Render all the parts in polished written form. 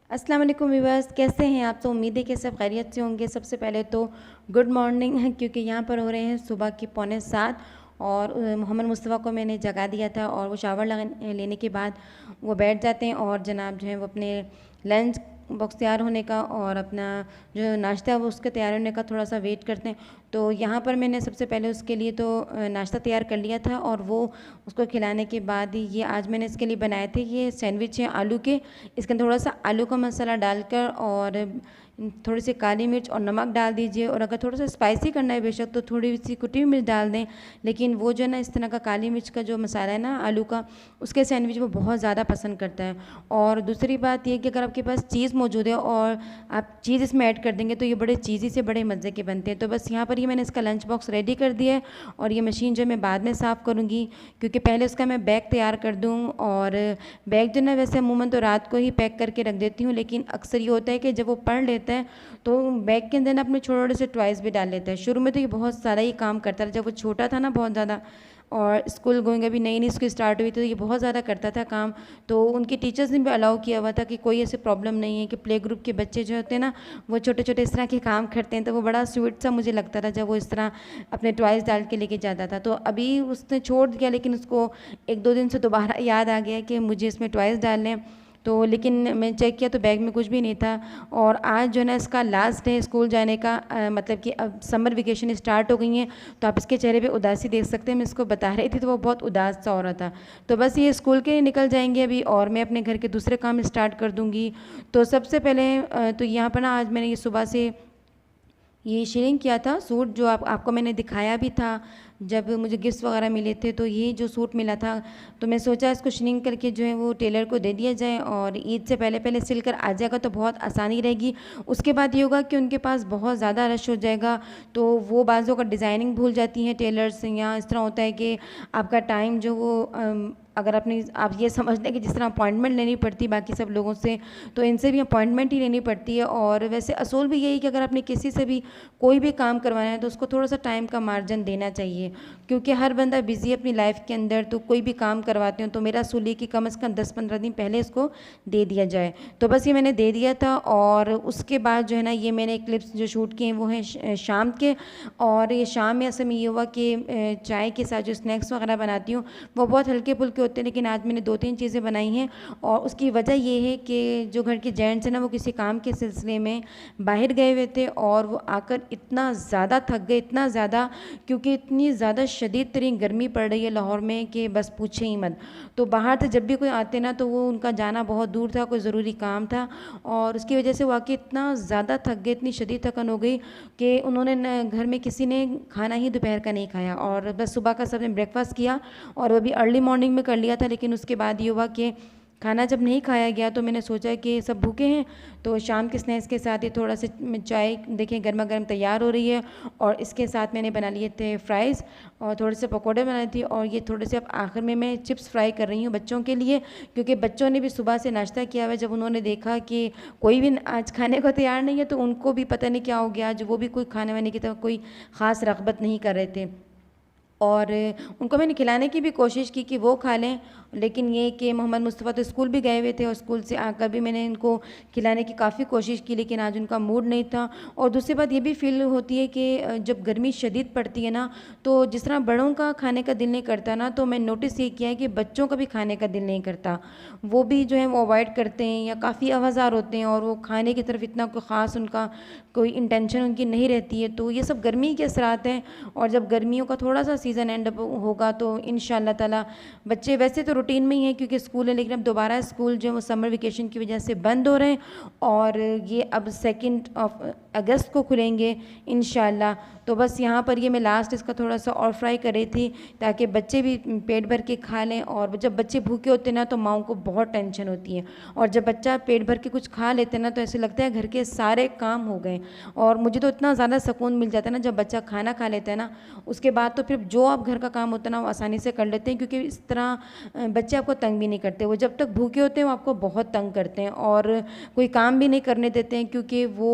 अस्सलाम वालेकुम व्यूअर्स, कैसे हैं आप? तो उम्मीद है कि सब खैरियत से होंगे। सबसे पहले तो गुड मॉर्निंग है, क्योंकि यहाँ पर हो रहे हैं सुबह की 6:45 और मोहम्मद मुस्तफ़ा को मैंने जगा दिया था और वो शावर लेने के बाद वो बैठ जाते हैं और जनाब जो है वो अपने लंच बॉक्स तैयार होने का और अपना जो नाश्ता है वो उसके तैयार होने का थोड़ा सा वेट करते हैं। तो यहाँ पर मैंने सबसे पहले उसके लिए तो नाश्ता तैयार कर लिया था और वो उसको खिलाने के बाद ही ये आज मैंने इसके लिए बनाए थे ये सैंडविच हैं आलू के। इसके अंदर थोड़ा सा आलू का मसाला डालकर और थोड़ी सी काली मिर्च और नमक डाल दीजिए, और अगर थोड़ा सा स्पाइसी करना है बेशक तो थोड़ी सी कुटी हुई मिर्च डाल दें। लेकिन वो जो है ना इस तरह का काली मिर्च का जो मसाला है ना आलू का, उसके सैंडविच वो बहुत ज़्यादा पसंद करता है। और दूसरी बात ये कि अगर आपके पास चीज़ मौजूद है और आप चीज़ इसमें ऐड कर देंगे तो ये बड़े चीज़ी से बड़े मज़े के बनते हैं। तो बस यहाँ पर ही मैंने इसका लंच बॉक्स रेडी कर दिया है और ये मशीन जो मैं बाद में साफ़ करूँगी, क्योंकि पहले उसका मैं बैग तैयार कर दूँ। और बैग जो ना वैसे अमूमन तो रात को ही पैक करके रख देती हूँ, लेकिन अक्सर ये होता है कि जब वो पढ़ लेता है तो बैग के अंदर ना अपने छोटे छोटे से टॉयज़ भी डाल लेता है। शुरू में तो ये बहुत सारा ही काम करता था जब वो छोटा था ना, बहुत ज़्यादा, और स्कूल गोइंग अभी नई नई इसकी स्टार्ट हुई तो ये बहुत ज़्यादा करता था काम। तो उनके टीचर्स ने भी अलाउ किया हुआ था कि कोई ऐसे प्रॉब्लम नहीं है, कि प्ले ग्रुप के बच्चे जो होते हैं ना वो छोटे छोटे इस तरह के काम करते हैं। तो वो बड़ा स्वीट सा मुझे लगता था जब वो इस तरह अपने टॉयज़ डाल के लेके जाता था। तो अभी उसने छोड़ दिया, लेकिन उसको एक दो दिन से दोबारा याद आ गया कि मुझे इसमें टॉयज़ डालने हैं। तो लेकिन मैं चेक किया तो बैग में कुछ भी नहीं था। और आज जो है ना इसका लास्ट है स्कूल जाने का, मतलब कि अब समर वेकेशन स्टार्ट हो गई हैं, तो आप इसके चेहरे पे उदासी देख सकते हैं। मैं इसको बता रही थी तो वो बहुत उदास सा हो रहा था। तो बस ये स्कूल के निकल जाएंगे अभी और मैं अपने घर के दूसरे काम स्टार्ट कर दूँगी। तो सबसे पहले तो यहाँ पर ना आज मैंने ये सुबह से ये शेयरिंग किया था सूट, जो आपको मैंने दिखाया भी था जब मुझे गिफ्ट्स वगैरह मिले थे। तो ये जो सूट मिला था तो मैं सोचा इसको श्रिंक करके जो है वो टेलर को दे दिया जाए और ईद से पहले पहले सिल कर आ जाएगा तो बहुत आसानी रहेगी। उसके बाद ये होगा कि उनके पास बहुत ज़्यादा रश हो जाएगा तो वो बाज़ों का डिज़ाइनिंग भूल जाती हैं टेलर्स। या इस तरह होता है कि आपका टाइम जो वो अगर अपनी आप ये समझ लें कि जिस तरह अपॉइंटमेंट लेनी पड़ती बाकी सब लोगों से, तो इनसे भी अपॉइंटमेंट ही लेनी पड़ती है। और वैसे असूल भी यही कि अगर आपने किसी से भी कोई भी काम करवाना है तो उसको थोड़ा सा टाइम का मार्जिन देना चाहिए, क्योंकि हर बंदा बिजी है अपनी लाइफ के अंदर। तो कोई भी काम करवाते हो तो मेरा असूल ये कि कम से कम 10-15 दिन पहले इसको दे दिया जाए। तो बस ये मैंने दे दिया था और उसके बाद जो है ना ये मैंने क्लिप्स जो शूट किए हैं वो हैं शाम के। और ये शाम में असल में ये हुआ कि चाय के साथ जो स्नैक्स वगैरह बनाती हूँ वो बहुत हल्के फुल्के होते हैं, लेकिन आज मैंने 2-3 चीज़ें बनाई हैं। और उसकी वजह ये है कि जो घर के जेंट्स हैं ना वो किसी काम के सिलसिले में बाहर गए हुए थे और वो आकर इतना ज़्यादा थक गए, इतना ज़्यादा, क्योंकि इतनी ज़्यादा शदीद तरीन गर्मी पड़ रही है लाहौर में कि बस पूछे ही मत। तो बाहर से जब भी कोई आते ना तो वो उनका जाना बहुत दूर था, कोई ज़रूरी काम था, और उसकी वजह से वाकई इतना ज़्यादा थक गए, इतनी शदीद थकन हो गई कि उन्होंने घर में किसी ने खाना ही दोपहर का नहीं खाया और बस सुबह का सबने ब्रेकफास्ट किया और वो भी अर्ली मॉर्निंग में कर लिया था। लेकिन उसके बाद ये हुआ कि खाना जब नहीं खाया गया तो मैंने सोचा कि सब भूखे हैं तो शाम के स्नैक्स के साथ ही थोड़ा सा चाय देखें गर्मा गर्म तैयार हो रही है, और इसके साथ मैंने बना लिए थे फ्राइज़ और थोड़े से पकौड़े बनाए थे। और ये थोड़े से अब आखिर में मैं चिप्स फ्राई कर रही हूँ बच्चों के लिए, क्योंकि बच्चों ने भी सुबह से नाश्ता किया हुआ है। जब उन्होंने देखा कि कोई भी आज खाने को तैयार नहीं है तो उनको भी पता नहीं क्या हो गया, आज वो भी कोई खाने वाने की तरफ कोई ख़ास रग़बत नहीं कर रहे थे। और उनको मैंने खिलाने की भी कोशिश की कि वो खा लें, लेकिन ये कि मोहम्मद मुस्तफ़ा तो स्कूल भी गए हुए थे और स्कूल से आकर भी मैंने इनको खिलाने की काफ़ी कोशिश की, लेकिन आज उनका मूड नहीं था। और दूसरी बात ये भी फील होती है कि जब गर्मी शदीद पड़ती है ना तो जिस तरह बड़ों का खाने का दिल नहीं करता ना, तो मैं नोटिस ये किया है कि बच्चों का भी खाने का दिल नहीं करता। वो भी जो है वो अवॉइड करते हैं या काफ़ी आवाज़ार होते हैं और वो खाने की तरफ इतना कोई ख़ास उनका कोई इंटेंशन उनकी नहीं रहती है। तो ये सब गर्मी के असरात हैं, और जब गर्मियों का थोड़ा सा सीज़न एंड अप होगा तो इंशाअल्लाह ताला बच्चे वैसे तो रूटीन में ही हैं क्योंकि स्कूल है, लेकिन अब दोबारा स्कूल जो है वो समर वेकेशन की वजह से बंद हो रहे हैं और ये अब 2 अगस्त को खुलेंगे इंशाअल्लाह। तो बस यहाँ पर ये मैं लास्ट इसका थोड़ा सा और फ्राई कर रही थी ताकि बच्चे भी पेट भर के खा लें। और जब बच्चे भूखे होते हैं ना तो माँओं को बहुत टेंशन होती है, और जब बच्चा पेट भर के कुछ खा लेते हैं ना तो ऐसे लगता है घर के सारे काम हो गए। और मुझे तो इतना ज़्यादा सुकून मिल जाता है ना जब बच्चा खाना खा लेता है ना, उसके बाद तो फिर जो आप घर का काम होता है ना वो आसानी से कर लेते हैं, क्योंकि इस तरह बच्चे आपको तंग भी नहीं करते। वो जब तक भूखे होते हैं वो आपको बहुत तंग करते हैं और कोई काम भी नहीं करने देते हैं, क्योंकि वो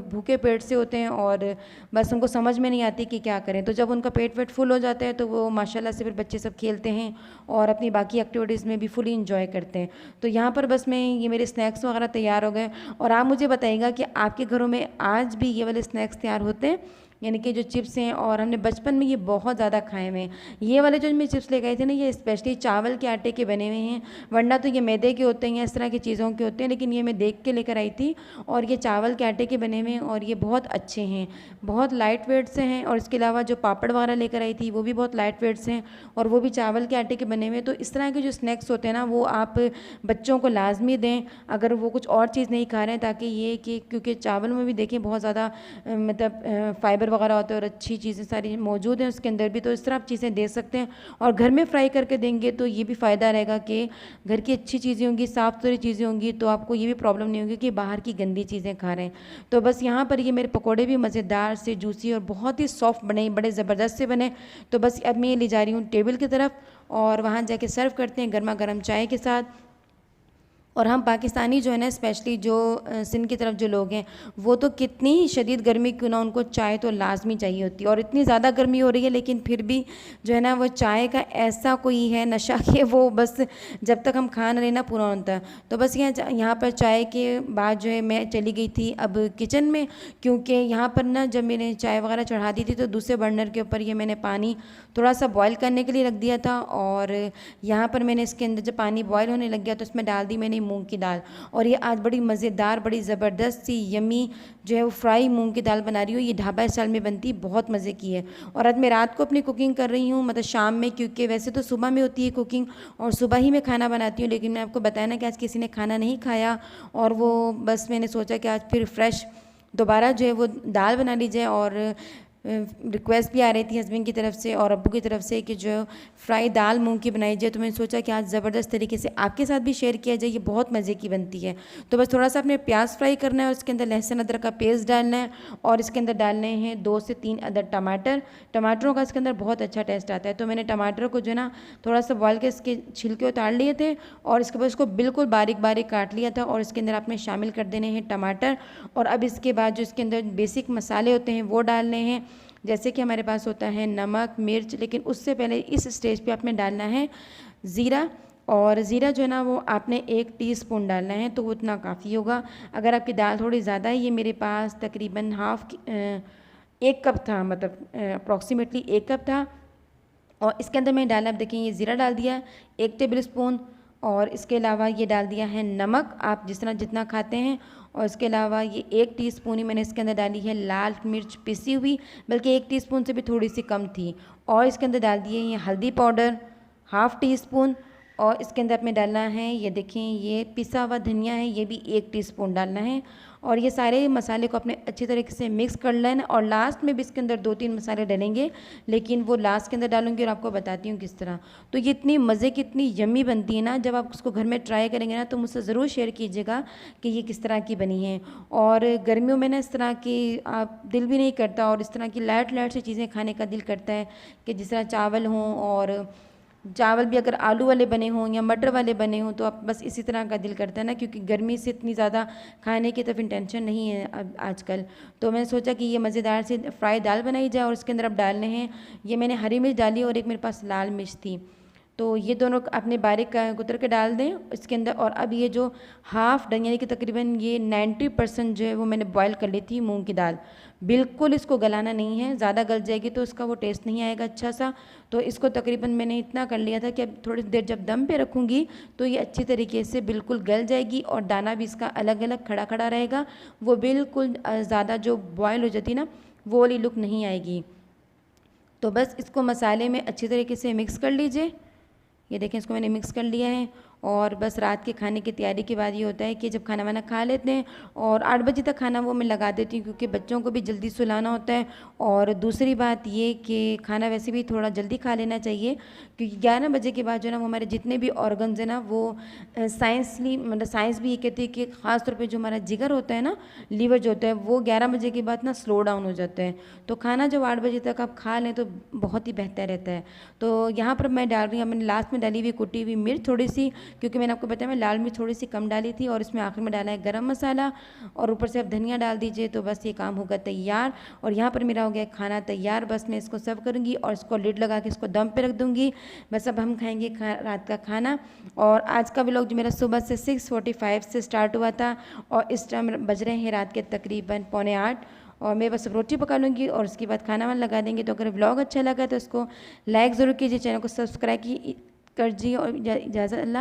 भूखे भूखे पेट से होते हैं और बस उनको समझ में नहीं आती कि क्या करें। तो जब उनका पेट वेट फुल हो जाता है तो वो माशाल्लाह से फिर बच्चे सब खेलते हैं और अपनी बाकी एक्टिविटीज़ में भी फुली इंजॉय करते हैं। तो यहाँ पर बस मैं ये मेरे स्नैक्स वगैरह तैयार हो गए। और आप मुझे बताइएगा कि आपके घरों में आज भी ये वाले स्नैक्स तैयार होते हैं, यानी कि जो चिप्स हैं, और हमने बचपन में ये बहुत ज़्यादा खाए हुए हैं। ये वाले जो मैं चिप्स लेके आई थी ना, ये स्पेशली चावल के आटे के बने हुए हैं, वरना तो ये मैदे के होते हैं या इस तरह की चीज़ों के होते हैं, लेकिन ये मैं देख के लेकर आई थी और ये चावल के आटे के बने हुए हैं और ये बहुत अच्छे हैं, बहुत लाइट वेट से हैं। और इसके अलावा जो पापड़ वगैरह लेकर आई थी वो भी बहुत लाइट वेट से हैं और वो भी चावल के आटे के बने हुए हैं। तो इस तरह के जो स्नैक्स होते हैं ना, वो आप बच्चों को लाजमी दें अगर वो कुछ और चीज़ नहीं खा रहे हैं, ताकि ये कि क्योंकि चावल में भी देखिए बहुत ज़्यादा मतलब फ़ाइबर वगैरह होता है और अच्छी चीज़ें सारी मौजूद हैं उसके अंदर भी। तो इस तरह आप चीज़ें दे सकते हैं और घर में फ्राई करके देंगे तो ये भी फ़ायदा रहेगा कि घर की अच्छी चीज़ें होंगी, साफ़ सुथरी चीज़ें होंगी, तो आपको ये भी प्रॉब्लम नहीं होगी कि बाहर की गंदी चीज़ें खा रहे हैं। तो बस यहाँ पर ये मेरे पकौड़े भी मज़ेदार से जूसी और बहुत ही सॉफ्ट बने, बड़े ज़बरदस्त से बने। तो बस अब मैं ये ले जा रही हूँ टेबल की तरफ और वहाँ जाके सर्व करते हैं गर्मा गर्म चाय के साथ। और हम पाकिस्तानी जो है ना, स्पेशली जो सिंध की तरफ जो लोग हैं, वो तो कितनी ही शदीद गर्मी क्यों ना, उनको चाय तो लाजमी चाहिए होती है। और इतनी ज़्यादा गर्मी हो रही है लेकिन फिर भी जो है ना, वो चाय का ऐसा कोई है नशा कि वो बस जब तक हम खा ना लेना पूरा होता है। तो बस यहाँ पर चाय के बाद जो है मैं चली गई थी अब किचन में, क्योंकि यहाँ पर ना जब मैंने चाय वगैरह चढ़ा दी थी तो दूसरे बर्नर के ऊपर ये मैंने पानी थोड़ा सा बॉयल करने के लिए रख दिया था। और यहाँ पर मैंने इसके अंदर जब पानी बॉयल होने लग गया तो उसमें डाल दी मैंने मूंग की दाल। और ये आज बड़ी मज़ेदार, बड़ी ज़बरदस्त सी यमी जो है वो फ्राई मूंग की दाल बना रही हूँ। ये ढाबा स्टाइल में बनती, बहुत मज़े की है। और आज मैं रात को अपनी कुकिंग कर रही हूँ, मतलब शाम में, क्योंकि वैसे तो सुबह में होती है कुकिंग और सुबह ही मैं खाना बनाती हूँ, लेकिन मैं आपको बताया ना कि आज किसी ने खाना नहीं खाया और वो बस मैंने सोचा कि आज फिर फ्रेश दोबारा जो है वो दाल बना ली जाए। और रिक्वेस्ट भी आ रही थी हस्बैंड की तरफ से और अब्बू की तरफ से कि जो फ्राई दाल मूंग की बनाई जाए। तो मैंने सोचा कि आज ज़बरदस्त तरीके से आपके साथ भी शेयर किया जाए, ये बहुत मज़े की बनती है। तो बस थोड़ा सा अपने प्याज फ्राई करना है और उसके अंदर लहसुन अदरक का पेस्ट डालना है और इसके अंदर डालने हैं 2 से 3 अदद टमाटर। टमाटरों का इसके अंदर बहुत अच्छा टेस्ट आता है। तो मैंने टमाटर को जो है ना थोड़ा सा बॉयल के इसके छिलके उतार लिए थे और इसके बाद इसको बिल्कुल बारीक बारीक काट लिया था और इसके अंदर आपने शामिल कर देने हैं टमाटर। और अब इसके बाद जो इसके अंदर बेसिक मसाले होते हैं वो डालने हैं, जैसे कि हमारे पास होता है नमक, मिर्च, लेकिन उससे पहले इस स्टेज पे आपने डालना है ज़ीरा। और ज़ीरा जो है ना वो आपने 1 टीस्पून डालना है, तो वो उतना काफ़ी होगा। अगर आपकी दाल थोड़ी ज़्यादा है, ये मेरे पास तकरीबन 1 कप था, मतलब अप्रॉक्सीमेटली 1 कप था। और इसके अंदर मैंने डाला, अब देखें ये ज़ीरा डाल दिया 1 टेबल स्पून। और इसके अलावा ये डाल दिया है नमक, आप जिस तरह जितना खाते हैं। और इसके अलावा ये 1 टीस्पून ही मैंने इसके अंदर डाली है लाल मिर्च पिसी हुई, बल्कि 1 टीस्पून से भी थोड़ी सी कम थी। और इसके अंदर डाल दिए ये हल्दी पाउडर 1/2 टीस्पून। और इसके अंदर में डालना है, ये देखें ये पिसा हुआ धनिया है, ये भी 1 टीस्पून डालना है। और ये सारे मसाले को अपने अच्छी तरीके से मिक्स कर लेना। और लास्ट में भी इसके अंदर 2-3 मसाले डालेंगे, लेकिन वो लास्ट के अंदर डालूंगी और आपको बताती हूँ किस तरह। तो ये इतनी मज़े की, इतनी यम्मी बनती है ना, जब आप उसको घर में ट्राई करेंगे ना तो मुझसे ज़रूर शेयर कीजिएगा कि ये किस तरह की बनी है। और गर्मियों में ना इस तरह की आप दिल भी नहीं करता और इस तरह की लाइट लाइट सी चीज़ें खाने का दिल करता है कि जिस तरह चावल हों, और चावल भी अगर आलू वाले बने हों या मटर वाले बने हों तो आप बस इसी तरह का दिल करता है ना, क्योंकि गर्मी से इतनी ज़्यादा खाने की तरफ इंटेंशन नहीं है अब आजकल। तो मैंने सोचा कि ये मज़ेदार से फ्राई दाल बनाई जाए और उसके अंदर अब डालने हैं, ये मैंने हरी मिर्च डाली और एक मेरे पास लाल मिर्च थी, तो ये दोनों अपने बारीक कुतर के डाल दें इसके अंदर। और अब ये जो हाफ़ डन, यानी कि तकरीबन ये 90% जो है वो मैंने बॉयल कर ली थी मूंग की दाल। बिल्कुल इसको गलाना नहीं है, ज़्यादा गल जाएगी तो इसका वो टेस्ट नहीं आएगा अच्छा सा। तो इसको तकरीबन मैंने इतना कर लिया था कि अब थोड़ी देर जब दम पे रखूँगी तो ये अच्छी तरीके से बिल्कुल गल जाएगी और दाना भी इसका अलग अलग खड़ा खड़ा रहेगा। वो बिल्कुल ज़्यादा जो बॉयल हो जाती ना वो वाली लुक नहीं आएगी। तो बस इसको मसाले में अच्छी तरीके से मिक्स कर लीजिए। ये देखें इसको मैंने मिक्स कर लिया है। और बस रात के खाने की तैयारी के बाद ये होता है कि जब खाना वाना खा लेते हैं और 8 बजे तक खाना वो मैं लगा देती हूँ, क्योंकि बच्चों को भी जल्दी सुलाना होता है। और दूसरी बात ये कि खाना वैसे भी थोड़ा जल्दी खा लेना चाहिए, क्योंकि 11 बजे के बाद जो है ना वो हमारे जितने भी ऑर्गन्स हैं ना वो मतलब साइंस भी ये कहती है कि ख़ासतौर पर जो हमारा जिगर होता है ना, लीवर जो होता है, वो 11 बजे के बाद ना स्लो डाउन हो जाता है। तो खाना जब 8 बजे तक आप खा लें तो बहुत ही बेहतर रहता है। तो यहाँ पर मैं डाल रही हूँ, मैंने लास्ट में डाली हुई कुटी हुई मिर्च थोड़ी सी, क्योंकि मैंने आपको बताया मैं लाल मिर्च थोड़ी सी कम डाली थी और इसमें आखिर में डाला है गरम मसाला और ऊपर से आप धनिया डाल दीजिए। तो बस ये काम होगा तैयार और यहाँ पर मेरा हो गया खाना तैयार। बस मैं इसको सर्व करूँगी और इसको लिड लगा के इसको दम पे रख दूँगी। बस अब हम खाएंगे रात का खाना। और आज का व्लॉग जो मेरा सुबह से 6:45 से स्टार्ट हुआ था और इस टाइम बज रहे हैं रात के तकरीबन 7:45 और मैं बस अब रोटी पका लूँगी और उसके बाद खाना वाना लगा देंगे। तो अगर व्लॉग अच्छा लगा तो उसको लाइक ज़रूर कीजिए, चैनल को सब्सक्राइब कर दीजिए और इजाज़त। अल्लाह।